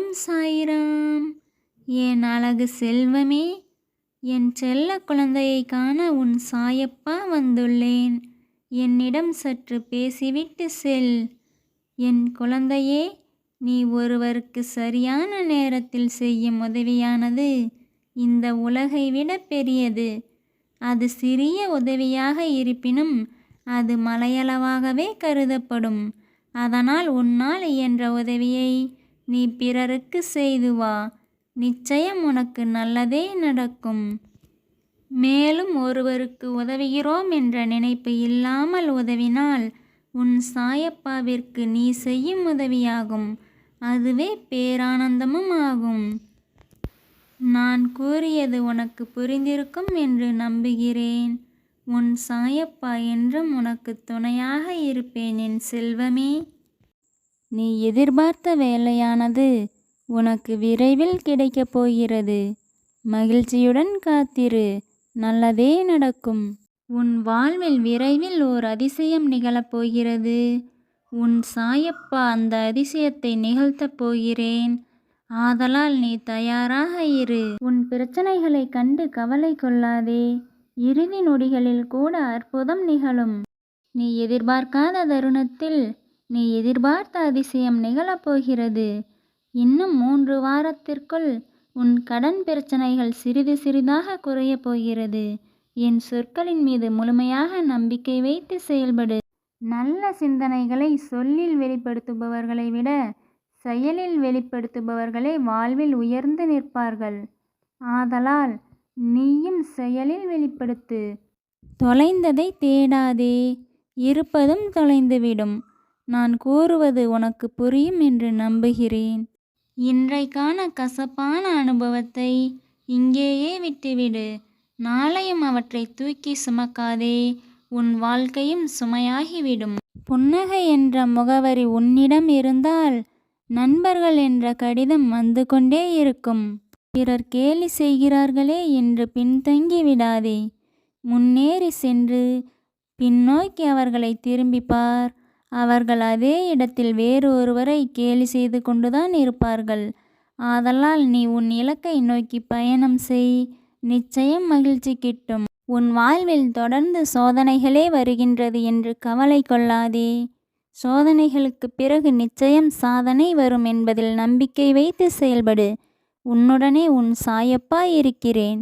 ஓம் சாய்ராம். என் அழகு செல்வமே, என் செல்ல குழந்தையை காண உன் சாயப்பா வந்துள்ளேன். என்னிடம் சற்று பேசிவிட்டு செல். என் குழந்தையே, நீ ஒருவருக்கு சரியான நேரத்தில் செய்யும் உதவியானது இந்த உலகை விட பெரியது. அது சிறிய உதவியாக இருப்பினும் அது மலையளவாகவே கருதப்படும். அதனால் உன்னால் இயன்ற உதவியை நீ பிறருக்கு செய்து வா. நிச்சயம் உனக்கு நல்லதே நடக்கும். மேலும் ஒருவருக்கு உதவுகிறோம் என்ற நினைப்பு இல்லாமல் உதவினால் உன் சாயப்பாவிற்கு நீ செய்யும் உதவியாகும். அதுவே பேரானந்தமும் ஆகும். நான் கூறியது உனக்கு புரிந்திருக்கும் என்று நம்புகிறேன். உன் சாயப்பா என்றும் உனக்கு துணையாக இருப்பேன் என் செல்வமே. நீ எதிர்பார்த்த வேலையானது உனக்கு விரைவில் கிடைக்கப் போகிறது. மகிழ்ச்சியுடன் காத்திரு, நல்லதே நடக்கும். உன் வாழ்வில் விரைவில் ஓர் அதிசயம் நிகழப்போகிறது. உன் சாயப்பா அந்த அதிசயத்தை நிகழ்த்தப் போகிறேன். ஆதலால் நீ தயாராக இரு. உன் பிரச்சனைகளை கண்டு கவலை கொள்ளாதே. இறுதி நொடிகளில் கூட அற்புதம் நிகழும். நீ எதிர்பார்க்காத தருணத்தில் நீ எதிர்பார்த்த அதிசயம் நிகழப்போகிறது. இன்னும் 3 வாரத்திற்குள் உன் கடன் பிரச்சனைகள் சிறிது சிறிதாக குறையப் போகிறது. என் சொற்களின் மீது முழுமையாக நம்பிக்கை வைத்து செயல்படு. நல்ல சிந்தனைகளை சொல்லில் வெளிப்படுத்துபவர்களை விட செயலில் வெளிப்படுத்துபவர்களே வாழ்வில் உயர்ந்து நிற்பார்கள். ஆதலால் நீயும் செயலில் வெளிப்படுத்து. தொலைந்ததை தேடாதே, இருப்பதும் தொலைந்துவிடும். நான் கூறுவது உனக்கு புரியும் என்று நம்புகிறேன். இன்றைக்கான கசப்பான அனுபவத்தை இங்கேயே விட்டுவிடு. நாளையும் அவற்றை தூக்கி சுமக்காதே. உன் வாழ்க்கையும் சுமையாகிவிடும். புன்னகை என்ற முகவரி உன்னிடம் இருந்தால் நண்பர்கள் என்ற கடிதம் வந்து கொண்டே இருக்கும். பிறர் கேலி செய்கிறார்களே என்று பின்தங்கி விடாதே. முன்னேறி சென்று பின்னோக்கி அவர்களை திரும்பி பார். அவர்கள் அதே இடத்தில் வேறு ஒருவரை கேலி செய்து கொண்டுதான் இருப்பார்கள். ஆதலால் நீ உன் இலக்கை நோக்கி பயணம் செய். நிச்சயம் மகிழ்ச்சி கிட்டும். உன் வாழ்வில் தொடர்ந்து சோதனைகளே வருகின்றது என்று கவலை கொள்ளாதே. சோதனைகளுக்கு பிறகு நிச்சயம் சாதனை வரும் என்பதில் நம்பிக்கை வைத்து செயல்படு. உன்னுடனே உன் சாயப்பா இருக்கிறேன்.